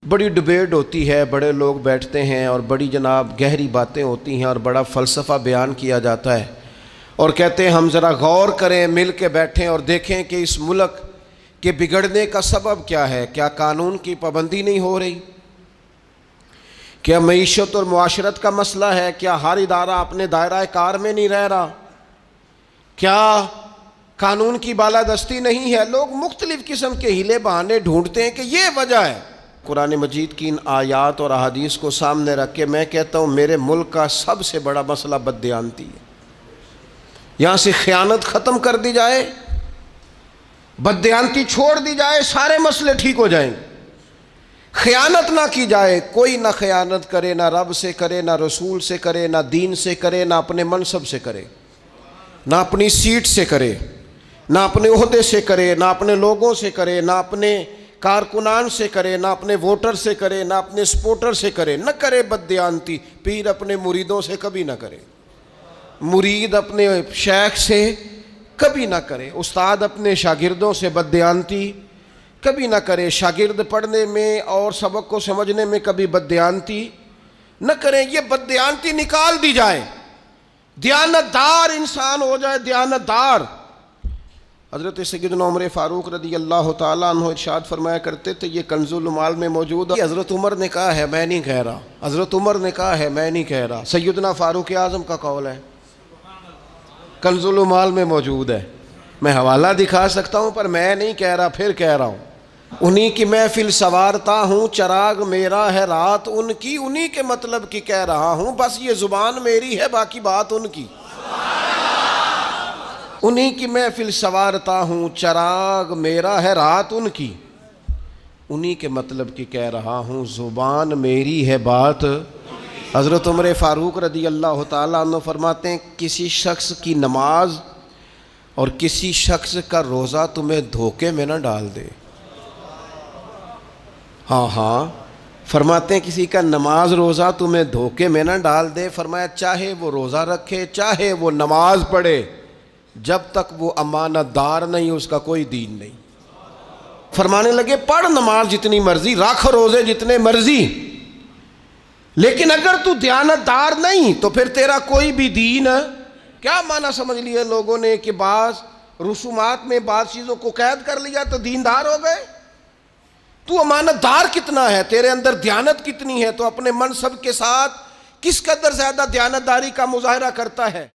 بڑی ڈبیٹ ہوتی ہے، بڑے لوگ بیٹھتے ہیں اور بڑی جناب گہری باتیں ہوتی ہیں اور بڑا فلسفہ بیان کیا جاتا ہے، اور کہتے ہیں ہم ذرا غور کریں، مل کے بیٹھیں اور دیکھیں کہ اس ملک کے بگڑنے کا سبب کیا ہے۔ کیا قانون کی پابندی نہیں ہو رہی؟ کیا معیشت اور معاشرت کا مسئلہ ہے؟ کیا ہر ادارہ اپنے دائرہ کار میں نہیں رہ رہا؟ کیا قانون کی بالادستی نہیں ہے؟ لوگ مختلف قسم کے ہیلے بہانے ڈھونڈتے ہیں کہ یہ وجہ ہے۔ قرآن مجید کی ان آیات اور احادیث کو سامنے رکھ کے میں کہتا ہوں میرے ملک کا سب سے بڑا مسئلہ بددیانتی ہے۔ یہاں سے خیانت ختم کر دی جائے، بددیانتی چھوڑ دی جائے، سارے مسئلے ٹھیک ہو جائیں گے۔ خیانت نہ کی جائے، کوئی نہ خیانت کرے، نہ رب سے کرے، نہ رسول سے کرے، نہ دین سے کرے، نہ اپنے منصب سے کرے، نہ اپنی سیٹ سے کرے، نہ اپنے عہدے سے کرے، نہ اپنے لوگوں سے کرے، نہ اپنے کارکنان سے کرے، نہ اپنے ووٹر سے کرے، نہ اپنے سپورٹر سے کرے، نہ کرے بددیانتی۔ پیر اپنے مریدوں سے کبھی نہ کرے، مرید اپنے شیخ سے کبھی نہ کرے، استاد اپنے شاگردوں سے بددیانتی کبھی نہ کرے، شاگرد پڑھنے میں اور سبق کو سمجھنے میں کبھی بددیانتی نہ کریں۔ یہ بددیانتی نکال دی جائے، دیانتدار انسان ہو جائے، دیانتدار۔ حضرت سیدنا عمر فاروق رضی اللہ تعالیٰ عنہ ارشاد فرمایا کرتے تھے، یہ کنز المال میں موجود ہے، حضرت عمر نے کہا ہے میں نہیں کہہ رہا، حضرت عمر نے کہا ہے میں نہیں کہہ رہا، سیدنا فاروق اعظم کا قول ہے، کنز المال میں موجود ہے۔ میں حوالہ دکھا سکتا ہوں پر میں نہیں کہہ رہا، پھر کہہ رہا ہوں۔ انہی کی محفل سوارتا ہوں، چراغ میرا ہے رات ان کی، انہی کے مطلب کی کہہ رہا ہوں، بس یہ زبان میری ہے باقی بات ان کی۔ انہی کی محفل سوارتا ہوں، چراغ میرا ہے رات ان کی، انہی کے مطلب کی کہہ رہا ہوں، زبان میری ہے بات۔ حضرت عمر فاروق رضی اللہ تعالیٰ عنہ فرماتے ہیں کسی شخص کی نماز اور کسی شخص کا روزہ تمہیں دھوکے میں نہ ڈال دے۔ ہاں فرماتے ہیں کسی کا نماز روزہ تمہیں دھوکے میں نہ ڈال دے۔ فرمایا چاہے وہ روزہ رکھے، چاہے وہ نماز پڑھے، جب تک وہ امانت دار نہیں اس کا کوئی دین نہیں۔ فرمانے لگے پڑھ نماز جتنی مرضی، رکھ روزے جتنے مرضی، لیکن اگر تو دیانتدار نہیں تو پھر تیرا کوئی بھی دین ہے۔ کیا معنی سمجھ لیا لوگوں نے کہ بعض رسومات میں بعض چیزوں کو قید کر لیا تو دیندار ہو گئے؟ تو امانت دار کتنا ہے، تیرے اندر دیانت کتنی ہے، تو اپنے منصب کے ساتھ کس قدر زیادہ دیانتداری کا مظاہرہ کرتا ہے۔